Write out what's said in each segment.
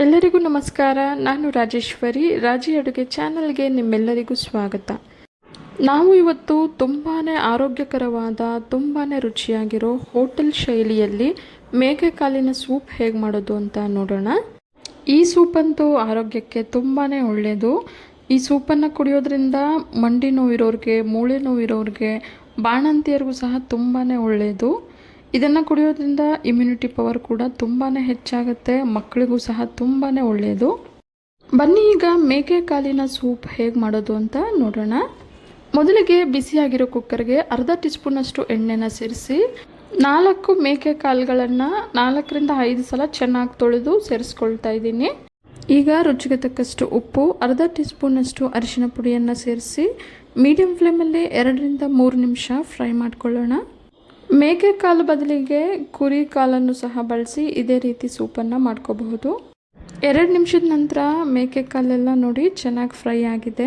ಎಲ್ಲರಿಗೂ ನಮಸ್ಕಾರ. ನಾನು ರಾಜೇಶ್ವರಿ. ರಾಜಿ ಅಡುಗೆ ಚಾನಲ್ಗೆ ನಿಮ್ಮೆಲ್ಲರಿಗೂ ಸ್ವಾಗತ. ನಾವು ಇವತ್ತು ತುಂಬಾ ಆರೋಗ್ಯಕರವಾದ ತುಂಬಾ ರುಚಿಯಾಗಿರೋ ಹೋಟೆಲ್ ಶೈಲಿಯಲ್ಲಿ ಮೇಕೆಕಾಲಿನ ಸೂಪ್ ಹೇಗೆ ಮಾಡೋದು ಅಂತ ನೋಡೋಣ. ಈ ಸೂಪಂತೂ ಆರೋಗ್ಯಕ್ಕೆ ತುಂಬಾ ಒಳ್ಳೆಯದು. ಈ ಸೂಪನ್ನು ಕುಡಿಯೋದ್ರಿಂದ ಮಂಡಿ ನೋವಿರೋರಿಗೆ, ಮೂಳೆ ನೋವಿರೋರಿಗೆ, ಬಾಣಂತಿಯರಿಗೂ ಸಹ ತುಂಬಾ ಒಳ್ಳೆಯದು. ಇದನ್ನು ಕುಡಿಯೋದ್ರಿಂದ ಇಮ್ಯುನಿಟಿ ಪವರ್ ಕೂಡ ತುಂಬಾ ಹೆಚ್ಚಾಗುತ್ತೆ. ಮಕ್ಕಳಿಗೂ ಸಹ ತುಂಬಾ ಒಳ್ಳೆಯದು. ಬನ್ನಿ ಈಗ ಮೇಕೆಕಾಲಿನ ಸೂಪ್ ಹೇಗೆ ಮಾಡೋದು ಅಂತ ನೋಡೋಣ. ಮೊದಲಿಗೆ ಬಿಸಿಯಾಗಿರೋ ಕುಕ್ಕರ್ಗೆ ಅರ್ಧ ಟೀ ಸ್ಪೂನಷ್ಟು ಎಣ್ಣೆನ ಸೇರಿಸಿ 4 ಮೇಕೆಕಾಲುಗಳನ್ನು 4ರಿಂದ 5 ಸಲ ಚೆನ್ನಾಗಿ ತೊಳೆದು ಸೇರಿಸ್ಕೊಳ್ತಾ ಇದ್ದೀನಿ. ಈಗ ರುಚಿಗೆ ತಕ್ಕಷ್ಟು ಉಪ್ಪು, ಅರ್ಧ ಟೀ ಸ್ಪೂನಷ್ಟು ಅರಿಶಿನ ಪುಡಿಯನ್ನು ಸೇರಿಸಿ ಮೀಡಿಯಂ ಫ್ಲೇಮಲ್ಲಿ 2ರಿಂದ 3 ನಿಮಿಷ ಫ್ರೈ ಮಾಡ್ಕೊಳ್ಳೋಣ. ಮೇಕೆ ಕಾಲು ಬದಲಿಗೆ ಕುರಿ ಕಾಲನ್ನು ಸಹ ಬಳಸಿ ಇದೇ ರೀತಿ ಸೂಪನ್ನು ಮಾಡ್ಕೋಬಹುದು. 2 ನಿಮಿಷದ ನಂತರ ಮೇಕೆ ಕಾಲೆಲ್ಲ ನೋಡಿ ಚೆನ್ನಾಗಿ ಫ್ರೈ ಆಗಿದೆ.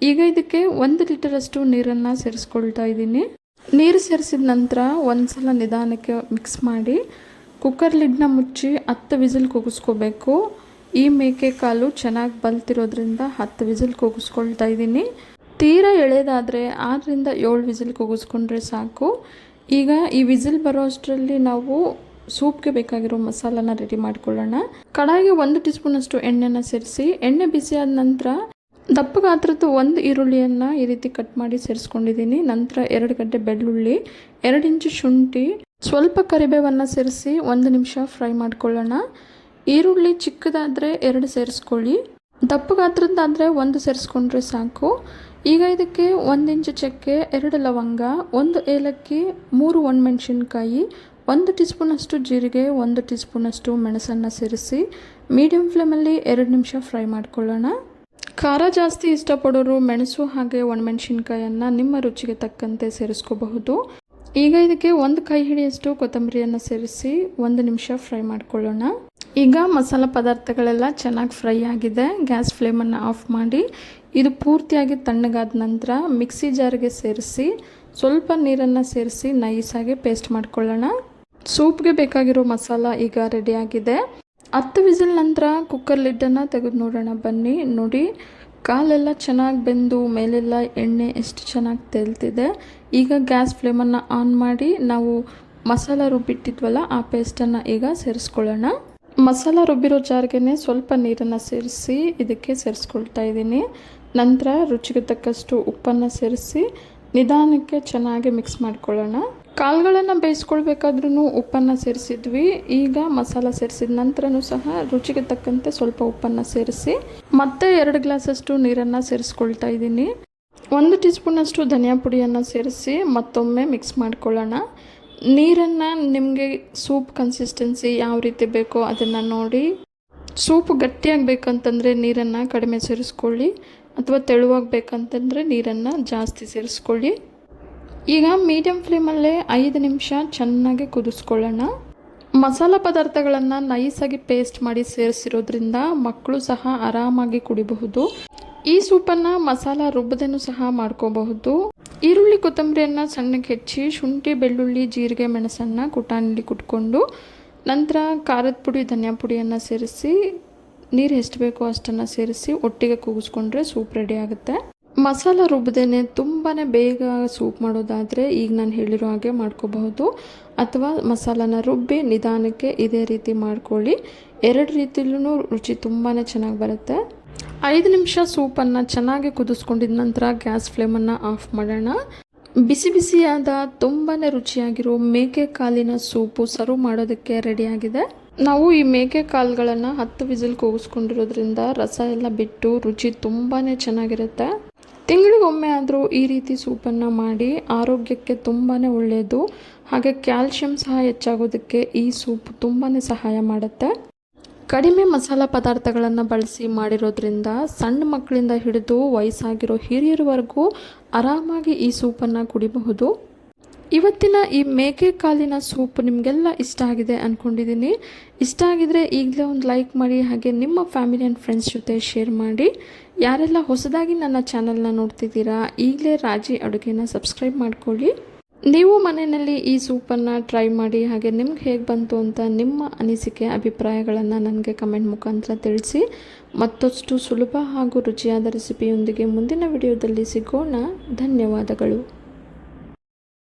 ಈಗ ಇದಕ್ಕೆ 1 ಲೀಟರಷ್ಟು ನೀರನ್ನು ಸೇರಿಸ್ಕೊಳ್ತಾ ಇದ್ದೀನಿ. ನೀರು ಸೇರಿಸಿದ ನಂತರ ಒಂದು ಸಲ ನಿಧಾನಕ್ಕೆ ಮಿಕ್ಸ್ ಮಾಡಿ ಕುಕ್ಕರ್ ಲಿಡ್ನ ಮುಚ್ಚಿ 10 ವಿಸಿಲ್ ಕೂಗಿಸ್ಕೋಬೇಕು. ಈ ಮೇಕೆ ಕಾಲು ಚೆನ್ನಾಗಿ ಬಲ್ತಿರೋದ್ರಿಂದ 10 ವಿಸಿಲ್ ಕೂಗಿಸ್ಕೊಳ್ತಾ ಇದ್ದೀನಿ. ತೀರಾ ಎಳೆದಾದರೆ 6ರಿಂದ 7 ವಿಸಿಲ್ ಕೂಗಿಸ್ಕೊಂಡ್ರೆ ಸಾಕು. ಈಗ ಈ ವಿಸಿಲ್ ಬರೋ ಅಷ್ಟರಲ್ಲಿ ನಾವು ಸೂಪ್ಗೆ ಬೇಕಾಗಿರೋ ಮಸಾಲಾನ ರೆಡಿ ಮಾಡ್ಕೊಳ್ಳೋಣ. ಕಡಾಯಿಗೆ 1 ಟೀ ಸ್ಪೂನಷ್ಟು ಎಣ್ಣೆನ ಸೇರಿಸಿ ಎಣ್ಣೆ ಬಿಸಿಯಾದ ನಂತರ ದಪ್ಪ ಗಾತ್ರದ್ದು 1 ಈರುಳ್ಳಿಯನ್ನು ಈ ರೀತಿ ಕಟ್ ಮಾಡಿ ಸೇರಿಸ್ಕೊಂಡಿದ್ದೀನಿ. ನಂತರ 2 ಗಡ್ಡೆ ಬೆಳ್ಳುಳ್ಳಿ, 2 ಇಂಚು ಶುಂಠಿ, ಸ್ವಲ್ಪ ಕರಿಬೇವನ್ನು ಸೇರಿಸಿ 1 ನಿಮಿಷ ಫ್ರೈ ಮಾಡ್ಕೊಳ್ಳೋಣ. ಈರುಳ್ಳಿ ಚಿಕ್ಕದಾದರೆ 2 ಸೇರಿಸ್ಕೊಳ್ಳಿ, ದಪ್ಪ ಗಾತ್ರದ್ದಾದರೆ 1 ಸೇರಿಸ್ಕೊಂಡ್ರೆ ಸಾಕು. ಈಗ ಇದಕ್ಕೆ 1 ಇಂಚು ಚಕ್ಕೆ, 2 ಲವಂಗ, 1 ಏಲಕ್ಕಿ, 3 ಒಣಮೆಣಸಿನ್ಕಾಯಿ, 1 ಟೀ ಸ್ಪೂನಷ್ಟು ಜೀರಿಗೆ, 1 ಟೀ ಸ್ಪೂನಷ್ಟು ಮೆಣಸನ್ನು ಸೇರಿಸಿ ಮೀಡಿಯಂ ಫ್ಲೇಮಲ್ಲಿ 2 ನಿಮಿಷ ಫ್ರೈ ಮಾಡ್ಕೊಳ್ಳೋಣ. ಖಾರ ಜಾಸ್ತಿ ಇಷ್ಟಪಡೋರು ಮೆಣಸು ಹಾಗೆ ಒಣಮೆಣಸಿನ್ಕಾಯನ್ನು ನಿಮ್ಮ ರುಚಿಗೆ ತಕ್ಕಂತೆ ಸೇರಿಸ್ಕೋಬಹುದು. ಈಗ ಇದಕ್ಕೆ 1 ಕೈ ಹಿಡಿಯಷ್ಟು ಕೊತ್ತಂಬರಿಯನ್ನು ಸೇರಿಸಿ 1 ನಿಮಿಷ ಫ್ರೈ ಮಾಡ್ಕೊಳ್ಳೋಣ. ಈಗ ಮಸಾಲ ಪದಾರ್ಥಗಳೆಲ್ಲ ಚೆನ್ನಾಗಿ ಫ್ರೈ ಆಗಿದೆ. ಗ್ಯಾಸ್ ಫ್ಲೇಮನ್ನು ಆಫ್ ಮಾಡಿ ಇದು ಪೂರ್ತಿಯಾಗಿ ತಣ್ಣಗಾದ ನಂತರ ಮಿಕ್ಸಿ ಜಾರ್ಗೆ ಸೇರಿಸಿ ಸ್ವಲ್ಪ ನೀರನ್ನು ಸೇರಿಸಿ ನೈಸಾಗಿ ಪೇಸ್ಟ್ ಮಾಡ್ಕೊಳ್ಳೋಣ. ಸೂಪ್ಗೆ ಬೇಕಾಗಿರೋ ಮಸಾಲ ಈಗ ರೆಡಿಯಾಗಿದೆ. 10 ವಿಸಿಲ್ ನಂತರ ಕುಕ್ಕರ್ ಲಿಡ್ಡನ್ನು ತೆಗೆದು ನೋಡೋಣ. ಬನ್ನಿ ನೋಡಿ, ಕಾಲೆಲ್ಲ ಚೆನ್ನಾಗಿ ಬೆಂದು ಮೇಲೆಲ್ಲ ಎಣ್ಣೆ ಎಷ್ಟು ಚೆನ್ನಾಗಿ ತೇಲ್ತಿದೆ. ಈಗ ಗ್ಯಾಸ್ ಫ್ಲೇಮನ್ನು ಆನ್ ಮಾಡಿ ನಾವು ಮಸಾಲ ರುಬ್ಬಿಟ್ಟಿದ್ವಲ್ಲ ಆ ಪೇಸ್ಟನ್ನು ಈಗ ಸೇರಿಸ್ಕೊಳ್ಳೋಣ. ಮಸಾಲ ರುಬ್ಬಿರೋ ಜಾರ್ಗೆ ಸ್ವಲ್ಪ ನೀರನ್ನು ಸೇರಿಸಿ ಇದಕ್ಕೆ ಸೇರಿಸ್ಕೊಳ್ತಾ ಇದ್ದೀನಿ. ನಂತರ ರುಚಿಗೆ ತಕ್ಕಷ್ಟು ಉಪ್ಪನ್ನು ಸೇರಿಸಿ ನಿಧಾನಕ್ಕೆ ಚೆನ್ನಾಗಿ ಮಿಕ್ಸ್ ಮಾಡ್ಕೊಳ್ಳೋಣ. ಕಾಳುಗಳನ್ನು ಬೇಯಿಸ್ಕೊಳ್ಬೇಕಾದ್ರೂ ಉಪ್ಪನ್ನು ಸೇರಿಸಿದ್ವಿ. ಈಗ ಮಸಾಲ ಸೇರಿಸಿದ ನಂತರನೂ ಸಹ ರುಚಿಗೆ ತಕ್ಕಂತೆ ಸ್ವಲ್ಪ ಉಪ್ಪನ್ನು ಸೇರಿಸಿ ಮತ್ತೆ 2 ಗ್ಲಾಸಷ್ಟು ನೀರನ್ನು ಸೇರಿಸ್ಕೊಳ್ತಾ ಇದ್ದೀನಿ. 1 ಟೀ ಸ್ಪೂನಷ್ಟು ಧನಿಯಾ ಪುಡಿಯನ್ನು ಸೇರಿಸಿ ಮತ್ತೊಮ್ಮೆ ಮಿಕ್ಸ್ ಮಾಡ್ಕೊಳ್ಳೋಣ. ನೀರನ್ನು ನಿಮಗೆ ಸೂಪ್ ಕನ್ಸಿಸ್ಟೆನ್ಸಿ ಯಾವ ರೀತಿ ಬೇಕೋ ಅದನ್ನು ನೋಡಿ. ಸೂಪ್ ಗಟ್ಟಿಯಾಗಬೇಕಂತಂದರೆ ನೀರನ್ನು ಕಡಿಮೆ ಸೇರಿಸ್ಕೊಳ್ಳಿ, ಅಥವಾ ತೆಳುವಾಗಬೇಕಂತಂದರೆ ನೀರನ್ನು ಜಾಸ್ತಿ ಸೇರಿಸ್ಕೊಳ್ಳಿ. ಈಗ ಮೀಡಿಯಂ ಫ್ಲೇಮಲ್ಲೇ 5 ನಿಮಿಷ ಚೆನ್ನಾಗಿ ಕುದಿಸ್ಕೊಳ್ಳೋಣ. ಮಸಾಲ ಪದಾರ್ಥಗಳನ್ನು ನೈಸಾಗಿ ಪೇಸ್ಟ್ ಮಾಡಿ ಸೇರಿಸಿರೋದ್ರಿಂದ ಮಕ್ಕಳು ಸಹ ಆರಾಮಾಗಿ ಕುಡಿಬಹುದು. ಈ ಸೂಪನ್ನು ಮಸಾಲ ರುಬ್ಬದೇನೂ ಸಹ ಮಾಡ್ಕೋಬಹುದು. ಈರುಳ್ಳಿ ಕೊತ್ತಂಬರಿಯನ್ನು ಸಣ್ಣಗೆ ಹೆಚ್ಚಿ ಶುಂಠಿ, ಬೆಳ್ಳುಳ್ಳಿ, ಜೀರಿಗೆ, ಮೆಣಸನ್ನು ಕುಟಾಣಿಲಿ ಕುಟ್ಕೊಂಡು ನಂತರ ಖಾರದ ಪುಡಿ, ಧನಿಯಾ ಪುಡಿಯನ್ನು ಸೇರಿಸಿ ನೀರು ಎಷ್ಟು ಬೇಕೋ ಅಷ್ಟನ್ನು ಸೇರಿಸಿ ಒಟ್ಟಿಗೆ ಕೂಗಿಸ್ಕೊಂಡ್ರೆ ಸೂಪ್ ರೆಡಿ ಆಗುತ್ತೆ. ಮಸಾಲ ರುಬ್ಬದೇನೆ ತುಂಬಾ ಬೇಗ ಸೂಪ್ ಮಾಡೋದಾದರೆ ಈಗ ನಾನು ಹೇಳಿರೋ ಹಾಗೆ ಮಾಡ್ಕೋಬಹುದು, ಅಥವಾ ಮಸಾಲಾನ ರುಬ್ಬಿ ನಿಧಾನಕ್ಕೆ ಇದೇ ರೀತಿ ಮಾಡ್ಕೊಳ್ಳಿ. 2 ರೀತಿಲೂ ರುಚಿ ತುಂಬಾ ಚೆನ್ನಾಗಿ ಬರುತ್ತೆ. 5 ನಿಮಿಷ ಸೂಪನ್ನು ಚೆನ್ನಾಗಿ ಕುದಿಸ್ಕೊಂಡಿದ ನಂತರ ಗ್ಯಾಸ್ ಫ್ಲೇಮನ್ನು ಆಫ್ ಮಾಡೋಣ. ಬಿಸಿ ಬಿಸಿಯಾದ ತುಂಬಾ ರುಚಿಯಾಗಿರೋ ಮೇಕೆ ಕಾಲಿನ ಸೂಪು ಸರ್ವ್ ಮಾಡೋದಕ್ಕೆ ರೆಡಿಯಾಗಿದೆ. ನಾವು ಈ ಮೇಕೆ ಕಾಲುಗಳನ್ನು 10 ವಿಸಿಲ್ ಕೂಗಿಸ್ಕೊಂಡಿರೋದ್ರಿಂದ ರಸ ಎಲ್ಲ ಬಿಟ್ಟು ರುಚಿ ತುಂಬಾ ಚೆನ್ನಾಗಿರುತ್ತೆ. ತಿಂಗಳಿಗೊಮ್ಮೆ ಆದರೂ ಈ ರೀತಿ ಸೂಪನ್ನು ಮಾಡಿ, ಆರೋಗ್ಯಕ್ಕೆ ತುಂಬಾ ಒಳ್ಳೆಯದು. ಹಾಗೆ ಕ್ಯಾಲ್ಶಿಯಂ ಸಹ ಹೆಚ್ಚಾಗೋದಕ್ಕೆ ಈ ಸೂಪ್ ತುಂಬಾ ಸಹಾಯ ಮಾಡುತ್ತೆ. ಕಡಿಮೆ ಮಸಾಲ ಪದಾರ್ಥಗಳನ್ನು ಬಳಸಿ ಮಾಡಿರೋದ್ರಿಂದ ಸಣ್ಣ ಮಕ್ಕಳಿಂದ ಹಿಡಿದು ವಯಸ್ಸಾಗಿರೋ ಹಿರಿಯರವರೆಗೂ ಆರಾಮಾಗಿ ಈ ಸೂಪನ್ನು ಕುಡಿಬಹುದು. ಇವತ್ತಿನ ಈ ಮೇಕೆ ಕಾಲಿನ ಸೂಪ್ ನಿಮಗೆಲ್ಲ ಇಷ್ಟ ಆಗಿದೆ ಅಂದ್ಕೊಂಡಿದ್ದೀನಿ. ಇಷ್ಟ ಆಗಿದರೆ ಈಗಲೇ ಒಂದು ಲೈಕ್ ಮಾಡಿ, ಹಾಗೆ ನಿಮ್ಮ ಫ್ಯಾಮಿಲಿ ಆ್ಯಂಡ್ ಫ್ರೆಂಡ್ಸ್ ಜೊತೆ ಶೇರ್ ಮಾಡಿ. ಯಾರೆಲ್ಲ ಹೊಸದಾಗಿ ನನ್ನ ಚಾನಲ್ನ ನೋಡ್ತಿದ್ದೀರಾ ಈಗಲೇ ರಾಜಿ ಅಡುಗೆನ ಸಬ್ಸ್ಕ್ರೈಬ್ ಮಾಡ್ಕೊಳ್ಳಿ. ನೀವು ಮನೆಯಲ್ಲಿ ಈ ಸೂಪನ್ನು ಟ್ರೈ ಮಾಡಿ, ಹಾಗೆ ನಿಮ್ಗೆ ಹೇಗೆ ಬಂತು ಅಂತ ನಿಮ್ಮ ಅನಿಸಿಕೆ ಅಭಿಪ್ರಾಯಗಳನ್ನು ನನಗೆ ಕಮೆಂಟ್ ಮುಖಾಂತರ ತಿಳಿಸಿ. ಮತ್ತಷ್ಟು ಸುಲಭ ಹಾಗೂ ರುಚಿಯಾದ ರೆಸಿಪಿಯೊಂದಿಗೆ ಮುಂದಿನ ವಿಡಿಯೋದಲ್ಲಿ ಸಿಗೋಣ. ಧನ್ಯವಾದಗಳು.